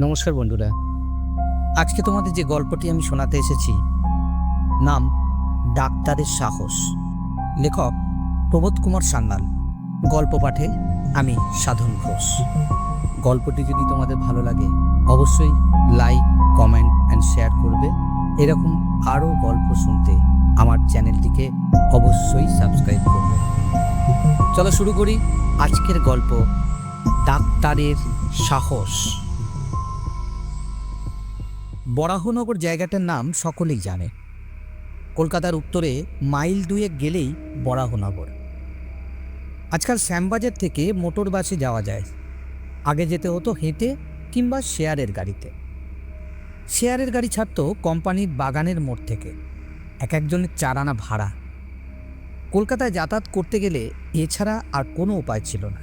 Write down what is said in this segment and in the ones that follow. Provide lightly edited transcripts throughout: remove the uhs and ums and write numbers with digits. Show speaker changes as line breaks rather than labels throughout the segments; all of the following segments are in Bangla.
নমস্কার বন্ধুরা, আজকে তোমাদের যে গল্পটি আমি শোনাতে এসেছি নাম ডাক্তারের সাহস। লেখক প্রবোধ কুমার সান্যাল। গল্প পাঠে আমি সাধন ঘোষ। গল্পটি যদি তোমাদের ভালো লাগে অবশ্যই লাইক, কমেন্ট অ্যান্ড শেয়ার করবে। এরকম আরও গল্প শুনতে আমার চ্যানেলটিকে অবশ্যই সাবস্ক্রাইব করবে। চলো শুরু করি আজকের গল্প, ডাক্তারের সাহস। বরাহনগর জায়গাটার নাম সকলেই জানে। কলকাতার উত্তরে মাইল 2 গেলেই বরাহনগর। আজকাল শ্যামবাজার থেকে মোটর বাসে যাওয়া যায়, আগে যেতে হতো হেঁটে কিংবা শেয়ারের গাড়িতে। শেয়ারের গাড়ি ছাড়তো কোম্পানির বাগানের মোড় থেকে, এক একজনের 4 আনা ভাড়া। কলকাতায় যাতায়াত করতে গেলে এছাড়া আর কোনো উপায় ছিল না।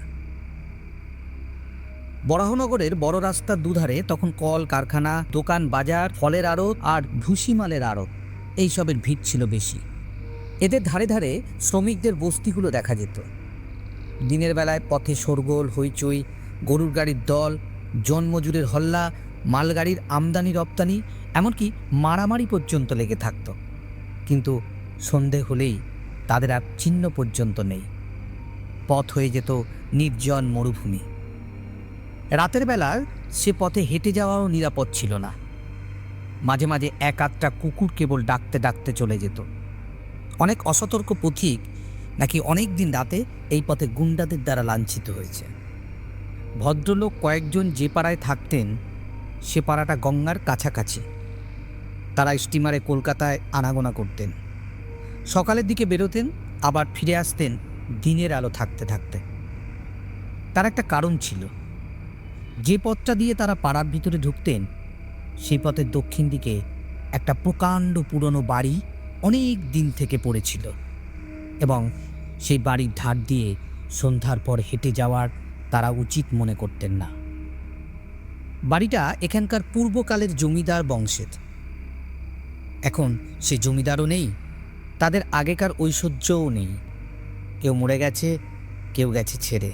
বরাহনগরের বড় রাস্তার দুধারে তখন কল কারখানা, দোকান বাজার, ফলের আড়ত আর ভুসিমালের আড়ত, এইসবের ভিড় ছিল বেশি। এদের ধারে ধারে শ্রমিকদের বস্তিগুলো দেখা যেত। দিনের বেলায় পথে শোরগোল, হইচই, গরুর গাড়ির দল, জনমজুরের হল্লা, মালগাড়ির আমদানি রপ্তানি, এমনকি মারামারি পর্যন্ত লেগে থাকত। কিন্তু সন্ধে হলেই তাদের আর চিহ্ন পর্যন্ত নেই। পথ হয়ে যেত নির্জন মরুভূমি। রাতের বেলা সে পথে হেঁটে যাওয়াও নিরাপদ ছিল না। মাঝে মাঝে এক আধটা কুকুর কেবল ডাকতে ডাকতে চলে যেত। অনেক অসতর্ক পথিক নাকি অনেক দিন রাতে এই পথে গুন্ডাদের দ্বারা লাঞ্ছিত হয়েছে। ভদ্রলোক কয়েকজন যে পাড়ায় থাকতেন সে পাড়াটা গঙ্গার কাছাকাছি। তারা স্টিমারে কলকাতায় আনাগোনা করতেন। সকালের দিকে বেরোতেন, আবার ফিরে আসতেন দিনের আলো থাকতে থাকতে। তার একটা কারণ ছিল। যে পথটা দিয়ে তারা পাড়ার ভিতরে ঢুকতেন সেই পথের দক্ষিণ দিকে একটা প্রকাণ্ড পুরনো বাড়ি অনেক দিন থেকে পড়েছিল, এবং সেই বাড়ির ধার দিয়ে সন্ধ্যার পর হেঁটে যাওয়ার তারা উচিত মনে করতেন না। বাড়িটা এখানকার পূর্বকালের জমিদার বংশের। এখন সে জমিদারও নেই, তাদের আগেকার ঐশ্বর্যও নেই। কেউ মরে গেছে, কেউ গেছে ছেড়ে।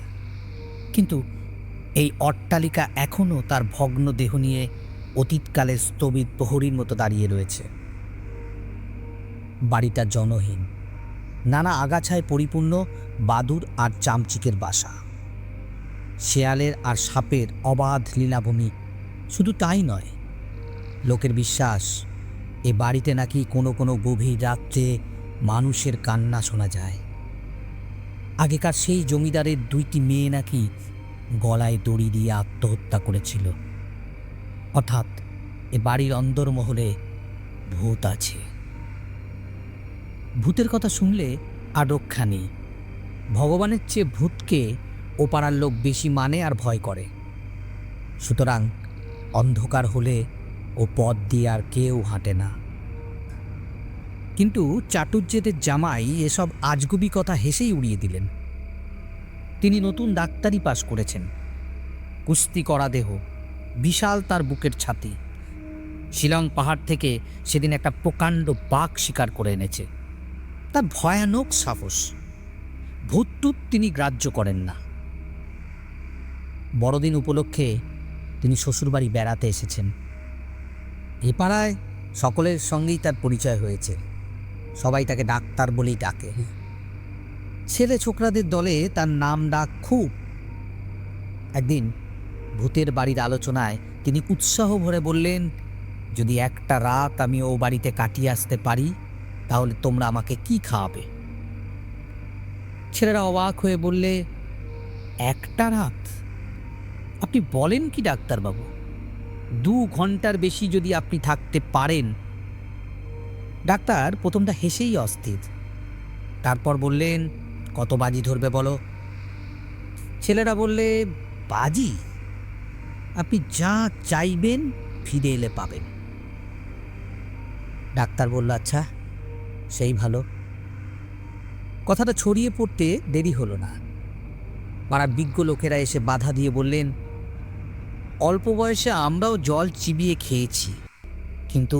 কিন্তু এই অট্টালিকা এখনও তার ভগ্ন দেহ নিয়ে অতীতকালের স্থবির প্রহরীর মতো দাঁড়িয়ে রয়েছে। বাড়িটা জনহীন, নানা আগাছায় পরিপূর্ণ বাদুড় আর চামচিকের বাসা, শেয়ালের আর সাপের অবাধ লীলাভূমি। শুধু তাই নয়, লোকের বিশ্বাস এ বাড়িতে নাকি কোনো কোনো গভীর রাত্রে মানুষের কান্না শোনা যায়। আগেকার সেই জমিদারের 2টি মেয়ে নাকি গলায় দড়ি দিয়ে আত্মহত্যা করেছিল। অর্থাৎ এ বাড়ির অন্দরমহলে ভূত আছে। ভূতের কথা শুনলে আর রক্ষা নেই। ভগবানের চেয়ে ভূতকে ও পাড়ার লোক বেশি মানে আর ভয় করে। সুতরাং অন্ধকার হলে ও পথ দিয়ে আর কেউ হাঁটে না। কিন্তু চাটুর্যেদের জামাই এসব আজগুবি কথা হেসেই উড়িয়ে দিলেন। তিনি নতুন ডাক্তারি পাশ করেছেন। কুস্তি করা দেহ, বিশাল তার বুকের ছাতি। শিলং পাহাড় থেকে সেদিন একটা প্রকাণ্ড বাঘ শিকার করে এনেছে। তার ভয়ানক সাহস। ভূতটুত তিনি গ্রাহ্য করেন না। বড়দিন উপলক্ষে তিনি শ্বশুরবাড়ি বেড়াতে এসেছেন। এ পাড়ায় সকলের সঙ্গেই তার পরিচয় হয়েছে। সবাই তাকে ডাক্তার বলেই ডাকে। ছেলে ছোকরাদের দলে তার নাম ডাক খুব। একদিন ভূতের বাড়ির আলোচনায় তিনি উৎসাহ ভরে বললেন, যদি একটা রাত আমি ও বাড়িতে কাটিয়ে আসতে পারি তাহলে তোমরা আমাকে কি খাওয়াবে? ছেলেরা অবাক হয়ে বললে, একটা রাত? আপনি বলেন কি ডাক্তারবাবু? 2 ঘন্টার বেশি যদি আপনি থাকতে পারেন। ডাক্তার প্রথমটা হেসেই অস্থির, তারপর বললেন, কত বাজি ধরবে বলো? ছেলেরা বললে, বাজি? আপনি যা চাইবেন ফিরে এলে পাবেন। ডাক্তার বলল, আচ্ছা সেই ভালো। কথাটা ছড়িয়ে পড়তে দেরি হলো না। পাড়ার বিজ্ঞ লোকেরা এসে বাধা দিয়ে বললেন, অল্প বয়সে আমরাও জল চিবিয়ে খেয়েছি, কিন্তু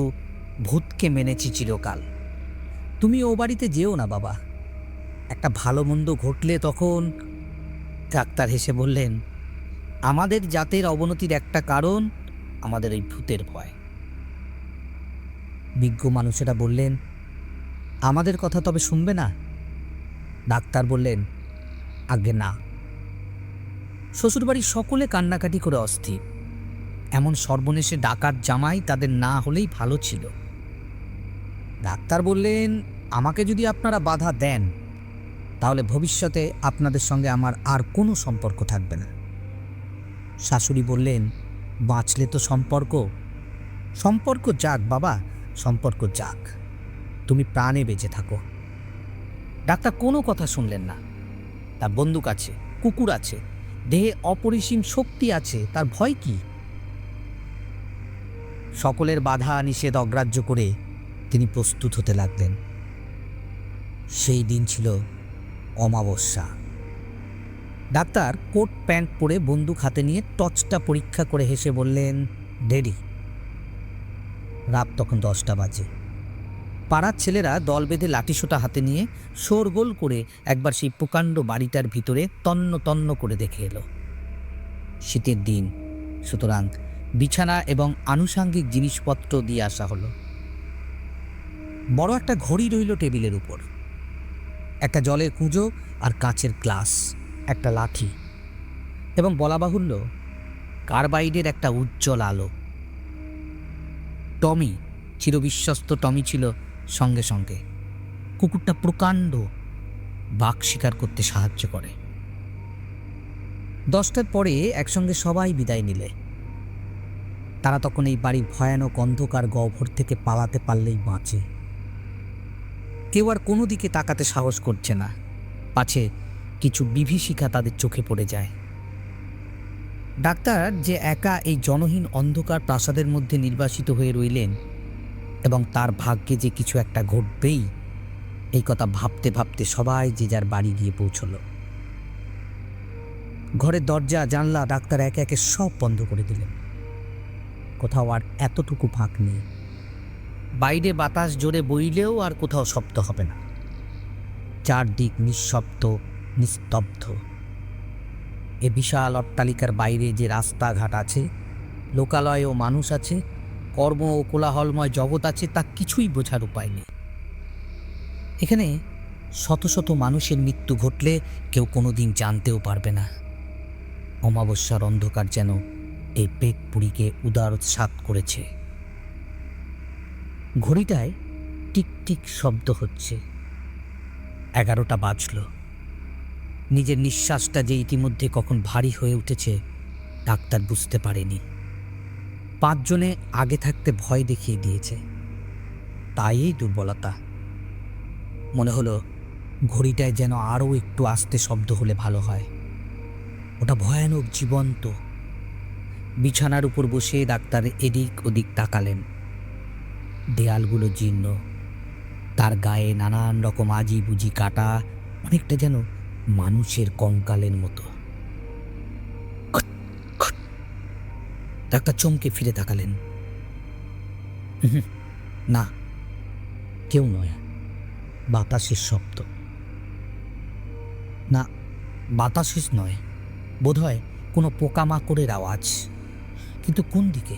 ভূতকে মেনেছি চিরকাল। তুমি ও বাড়িতে যেও না বাবা, একটা ভালো মন্দ ঘটলে তখন। ডাক্তার হেসে বললেন, আমাদের জাতের অবনতির একটা কারণ আমাদের এই ভূতের ভয়। বিজ্ঞ মানুষেরা বললেন, আমাদের কথা তবে শুনবে না? ডাক্তার বললেন, আজ্ঞে না। শ্বশুরবাড়ির সকলে কান্নাকাটি করে অস্থির। এমন সর্বনেশে ডাকাত জামাই তাদের না হলেই ভালো ছিল। ডাক্তার বললেন, আমাকে যদি আপনারা বাধা দেন তাহলে ভবিষ্যতে আপনাদের সঙ্গে আমার আর কোনো সম্পর্ক থাকবে না। শাশুড়ি বললেন, বাঁচলে তো সম্পর্ক। সম্পর্ক যাক বাবা, সম্পর্ক যাক, তুমি প্রাণে বেঁচে থাকো। ডাক্তার কোনো কথা শুনলেন না। তার বন্দুক আছে, কুকুর আছে, দেহে অপরিসীম শক্তি আছে, তার ভয় কি? সকলের বাধা নিষেধ অগ্রাহ্য করে তিনি প্রস্তুত হতে লাগলেন। সেই দিন ছিল অমাবস্যা। ডাক্তার কোট প্যান্ট পরে বন্দুক হাতে নিয়ে টর্চটা পরীক্ষা করে হেসে বললেন, রেডি। রাত তখন 10টা বাজে। পাড়ার ছেলেরা দল বেঁধে লাঠিসোঁটা হাতে নিয়ে শোরগোল করে একবার সেই প্রকাণ্ড বাড়িটার ভিতরে তন্ন তন্ন করে দেখে এলো। শীতের দিন, সুতরাং বিছানা এবং আনুষাঙ্গিক জিনিসপত্র দিয়ে আসা হলো। বড় একটা ঘড়ি রইল টেবিলের উপর, একটা জলের কুঁজো আর কাঁচের গ্লাস, একটা লাঠি, এবং বলা বাহুল্য কার্বাইডের একটা উজ্জ্বল আলো। টমি, চিরবিশ্বস্ত টমি ছিল সঙ্গে সঙ্গে। কুকুরটা প্রকাণ্ড, বাঘ শিকার করতে সাহায্য করে। 10টার পরে একসঙ্গে সবাই বিদায় নিলে। তারা তখন এই বাড়ির ভয়ানক অন্ধকার গহ্বর থেকে পালাতে পারলেই বাঁচে। কেউ আর কোনো দিকে তাকাতে সাহস করছে না, পাছে কিছু বিভীষিকা তাদের চোখে পড়ে যায়। ডাক্তার যে একা এই জনহীন অন্ধকার প্রাসাদের মধ্যে নির্বাসিত হয়ে রইলেন এবং তার ভাগ্যে যে কিছু একটা ঘটবেই, এই কথা ভাবতে ভাবতে সবাই যে যার বাড়ি গিয়ে পৌঁছল। ঘরের দরজা জানলা ডাক্তার একে একে সব বন্ধ করে দিলেন। কোথাও আর এতটুকু ফাঁক নেই। বাইরে বাতাস জোরে বইলেও আর কোথাও শব্দ হবে না। চারদিক নিঃশব্দ, নিস্তব্ধ। এ বিশাল অট্টালিকার বাইরে যে রাস্তাঘাট আছে, লোকালয় ও মানুষ আছে, কর্ম ও কোলাহলময় জগৎ আছে, তা কিছুই বোঝার উপায় নেই। এখানে শত শত মানুষের মৃত্যু ঘটলে কেউ কোনোদিন জানতেও পারবে না। অমাবস্যার অন্ধকার যেন এই পেটপুরীকে উদারোৎসাত করেছে। ঘড়িটায় টিক টিক শব্দ হচ্ছে। 11টা বাজল। নিজের নিঃশ্বাসটা যে ইতিমধ্যে কখন ভারী হয়ে উঠেছে ডাক্তার বুঝতে পারেনি। 5 জনে আগে থাকতে ভয় দেখিয়ে দিয়েছে, তাই এই দুর্বলতা। মনে হলো ঘড়িটায় যেন আরও একটু আস্তে শব্দ হলে ভালো হয়। ওটা ভয়ানক জীবন্ত। বিছানার উপর বসে ডাক্তার এদিক ওদিক তাকালেন। দেয়ালগুলো জীর্ণ, তার গায়ে নানান রকম আজি বুঝি কাটা, অনেকটা যেন মানুষের কঙ্কালের মতো। ডাক্তার চমকে ফিরে তাকালেন। না, কেউ নয়, বাতাসের শব্দ। না, বাতাসের নয়, বোধহয় কোনো পোকামাকড়ের আওয়াজ। কিন্তু কোন দিকে?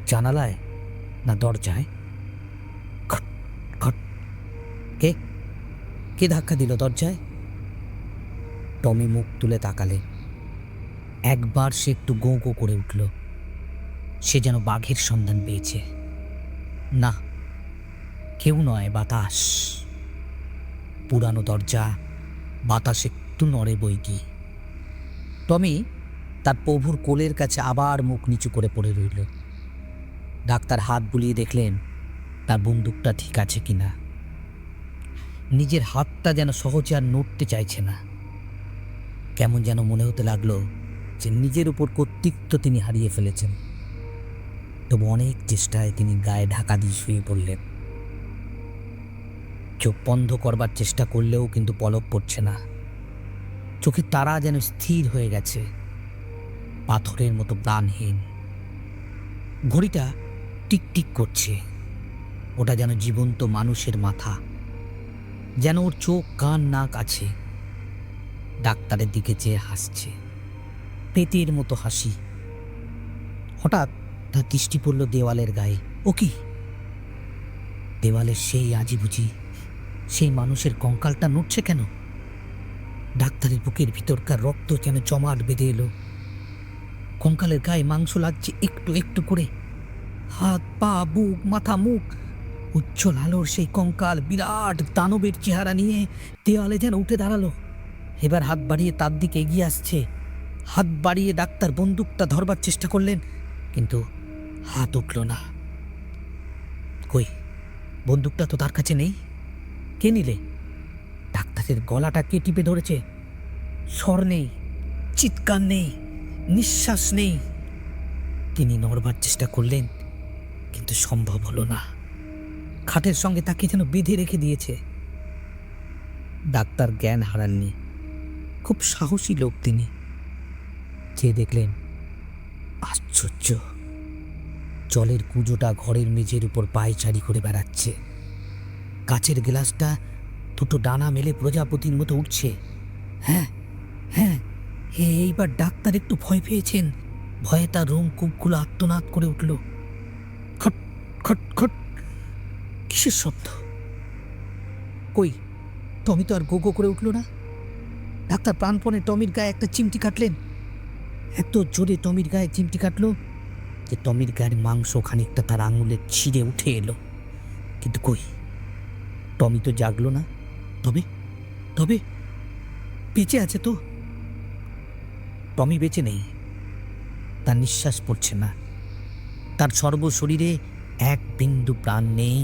জানালায় না দরজায়? খট খট। কে কে ধাক্কা দিল দরজায়? টমি মুখ তুলে তাকালে। একবার সে একটু গোঁ গোঁ করে উঠল। সে যেন বাঘের সন্ধান পেয়েছে। না, কেউ নয়, বাতাস। পুরানো দরজা, বাতাস একটু নড়ে বইকি। টমি তার প্রভুর কোলের কাছে আবার মুখ নিচু করে পড়ে রইল। ডাক্তার হাত বুলিয়ে দেখলেন তার বন্দুকটা ঠিক আছে কিনা। নিজের হাতটা যেন সহজে আর নড়তে চাইছে না। কেমন যেন মনে হতে লাগলো যে নিজের উপর কর্তৃত্ব তিনি হারিয়ে ফেলেছেন। তবু অনেক চেষ্টায় তিনি গায়ে ঢাকা দিয়ে শুয়ে পড়লেন। চোখ বন্ধ করবার চেষ্টা করলেও কিন্তু পলক পড়ছে না। চোখের তারা যেন স্থির হয়ে গেছে, পাথরের মতো প্রাণহীন। ঘড়িটা টিকটিক করছে। ওটা যেন জীবন্ত মানুষের মাথা, যেন ওর চোখ কান নাক আছে। ডাক্তারের দিকে চেয়ে হাসছে, পেটের মতো হাসি। হঠাৎ তার দৃষ্টি পড়ল দেওয়ালের গায়ে। ও কি? দেওয়ালের সেই আজিবুজি সেই মানুষের কঙ্কালটা নড়ছে কেন? ডাক্তারের বুকের ভিতরকার রক্ত যেন জমাট বেঁধে এলো। কঙ্কালের গায়ে মাংস লাগছে একটু একটু করে। হাত, পা, বুক, মাথা, মুখ, উজ্জ্বল আলোর সেই কঙ্কাল বিরাট দানবের চেহারা নিয়ে দেওয়ালে যেন উঠে দাঁড়ালো। এবার হাত বাড়িয়ে তার দিকে এগিয়ে আসছে। হাত বাড়িয়ে ডাক্তার বন্দুকটা ধরবার চেষ্টা করলেন, কিন্তু হাত উঠল না। কই, বন্দুকটা তো তার কাছে নেই। কে নিলে? ডাক্তারের গলাটা কে টিপে ধরেছে? স্বর নেই, চিৎকার নেই, নিঃশ্বাস নেই। তিনি নড়বার চেষ্টা করলেন, কিন্তু সম্ভব হলো না। খাটের সঙ্গে তাকে যেন বেঁধে রেখে দিয়েছে। ডাক্তার জ্ঞান হারাননি, খুব সাহসী লোক তিনি। যে দেখলেন, আশ্চর্য, জলের কুঁজোটা ঘরের মেঝের উপর পায়চারি করে বেড়াচ্ছে। কাচের গ্লাসটা দুটো ডানা মেলে প্রজাপতির মতো উঠছে। হ্যাঁ হ্যাঁ, এইবার ডাক্তার একটু ভয় পেয়েছেন। ভয়ে তার রোমকূপগুলো আর্তনাদ করে উঠল। খট খট খট, কিসের শব্দ? কই, টমি তো আর গো গো করে উঠল না। ডাক্তার প্রাণপণে টমির গায়ে একটা চিমটি কাটলেন। এত জোরে টমির গায়ে চিমটি কাটলো যে টমির গায়ের মাংস খানিকটা তার আঙুলে ছিঁড়ে উঠে এলো। কিন্তু কই, টমি তো জাগলো না। তবে তবে বেঁচে আছে তো? টমি বেঁচে নেই, তার নিঃশ্বাস পড়ছে না। তার সর্বশরীরে এক বিন্দু প্রাণ নেই,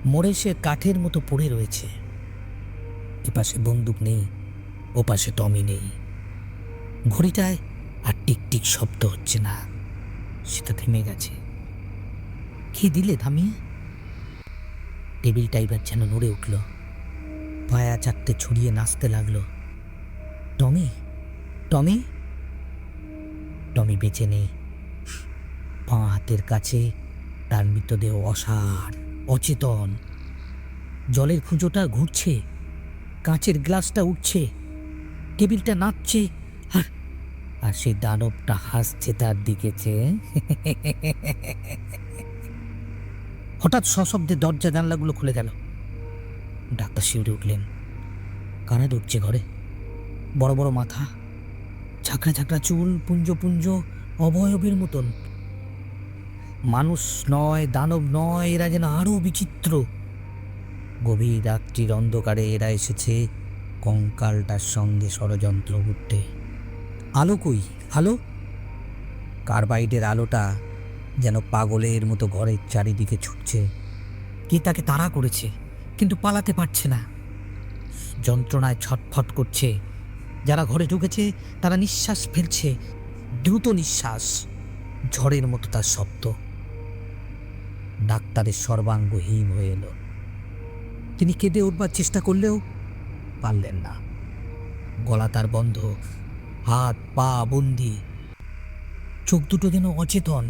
মরে সে কাঠের মতো পড়ে রয়েছে। এপাশে বন্দুক নেই, ওপাশে টমি নেই। ঘড়িটায় আর টিকটিক শব্দ হচ্ছে না, সেটা থেমে গেছে। কি দিলে থামিয়ে? টেবিলটা এবার যেন নড়ে উঠল, পায়া চারটে ছড়িয়ে নাচতে লাগলো। টমি, টমি, টমি বেঁচে নেই। বাঁ হাতের কাছে তার মৃতদেহ অসাড়, অচেতন। জলের খুঁজোটা ঘুরছে, কাঁচের গ্লাসটা উঠছে, টেবিলটা নাচছে, আর আর সেই দানবটা হাসছে তার দিকে চেয়ে। হঠাৎ সশব্দে দরজা জানলাগুলো খুলে গেল। ডাক্তার শিউরে উঠলেন। কারা ঢুকছে ঘরে? বড় বড় মাথা, ঝাঁকড়া ঝাঁকড়া চুল, পুঞ্জ পুঞ্জ অবয়বের মতন। মানুষ নয়, দানব নয়, এরা যেন আরো বিচিত্র। গভীর রাত্রির অন্ধকারে এরা এসেছে কঙ্কালটার সঙ্গে ষড়যন্ত্র করতে। আলো কই, আলো? কার্বাইডের আলোটা যেন পাগলের মতো ঘরের চারিদিকে ছুটছে। কে তাকে তাড়া করেছে, কিন্তু পালাতে পারছে না। যন্ত্রণায় ছটফট করছে। যারা ঘরে ঢুকেছে তারা নিঃশ্বাস ফেলছে, দ্রুত নিঃশ্বাস, ঝড়ের মতো তার শব্দ। ডাক্তারের সর্বাঙ্গ হিম হয়ে এলো। তিনি কেঁদে উঠবার চেষ্টা করলেও পারলেন না। গলা তার বন্ধ, হাত পা বন্দি, চোখ দুটো যেন অচেতন।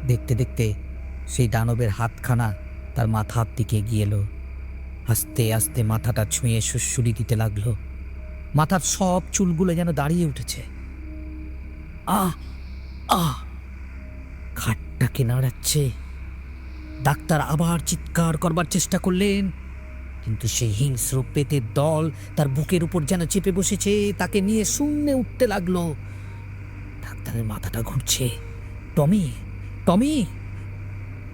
দেখতে দেখতে সেই দানবের হাতখানা তার মাথার দিকে এগিয়ে এলো। আস্তে আস্তে মাথাটা ছুঁয়ে সুড়সুড়ি দিতে লাগলো। মাথার সব চুলগুলো যেন দাঁড়িয়ে উঠেছে। আহ আহ, খাটটাকে নাড়াচ্ছে। ডাক্তার আবার চিৎকার করবার চেষ্টা করলেন, কিন্তু সেই হিংস্র পেটের দল তার বুকের উপর যেন চেপে বসেছে, তাকে নিয়ে শূন্যে উঠতে লাগলো। ডাক্তারের মাথাটা ঘুরছে। টমি, টমি,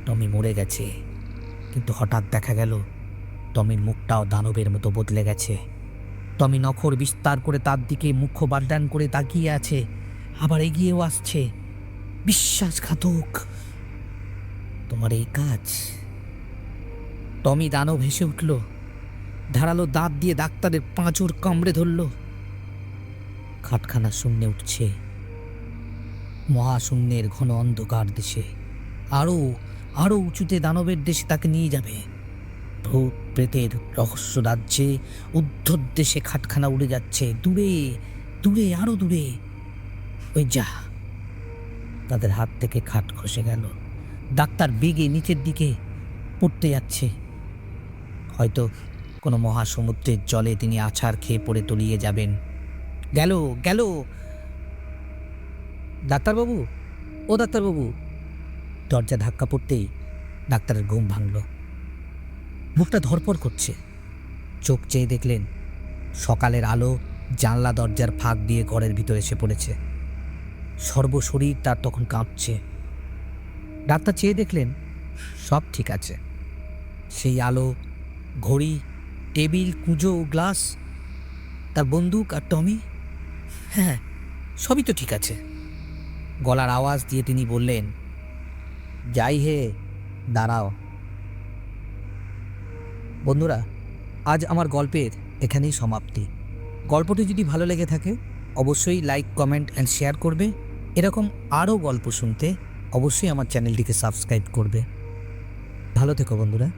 টমি মরে গেছে। কিন্তু হঠাৎ দেখা গেল টমির মুখটাও দানবের মতো বদলে গেছে। টমি নখর বিস্তার করে তার দিকে মুখ বাড্ডান করে তাকিয়ে আছে, আবার এগিয়েও আসছে। বিশ্বাসঘাতক, তোমার এই কাজ? টমি দানব হেসে উঠল, ধারালো দাঁত দিয়ে ডাক্তারের পাঁজর কামড়ে ধরল। খাটখানা শূন্যে উঠছে, মহাশূন্যের ঘন অন্ধকার দেশে। আরো আরো উঁচুতে দানবের দেশে তাকে নিয়ে যাবে। ভূত প্রেতের রহস্য রাজ্যে, উদ্ধর দেশে খাটখানা উড়ে যাচ্ছে, দূরে দূরে, আরো দূরে। ওই যা, তাদের হাত থেকে খাট খসে গেল। ডাক্তার বেগে নিচের দিকে পড়তে যাচ্ছে। হয়তো কোনো মহাসমুদ্রের জলে তিনি আছাড় খেয়ে পড়ে তলিয়ে যাবেন। গেল গেল। ডাক্তারবাবু, ও ডাক্তারবাবু। দরজা ধাক্কা পড়তেই ডাক্তারের ঘুম ভাঙল। মুখটা ধরপড় করছে। চোখ চেয়ে দেখলেন সকালের আলো জানলা দরজার ফাঁক দিয়ে ঘরের ভিতরে এসে পড়েছে। সর্বশরীর তার তখন কাঁপছে। ডাক্তার চেয়ে দেখলেন সব ঠিক আছে। সেই আলো, ঘড়ি, টেবিল, কুঁজো, গ্লাস, তার বন্দুক আর টমি, হ্যাঁ সবই তো ঠিক আছে। গলার আওয়াজ দিয়ে তিনি বললেন, যাই হে, দাঁড়াও। বন্ধুরা, আজ আমার গল্পের এখানেই সমাপ্তি। গল্পটি যদি ভালো লেগে থাকে অবশ্যই লাইক, কমেন্ট অ্যান্ড শেয়ার করবে। এরকম আরও গল্প শুনতে অবশ্যই আমার চ্যানেলটিকে সাবস্ক্রাইব করবে। ভালো থেকো বন্ধুরা।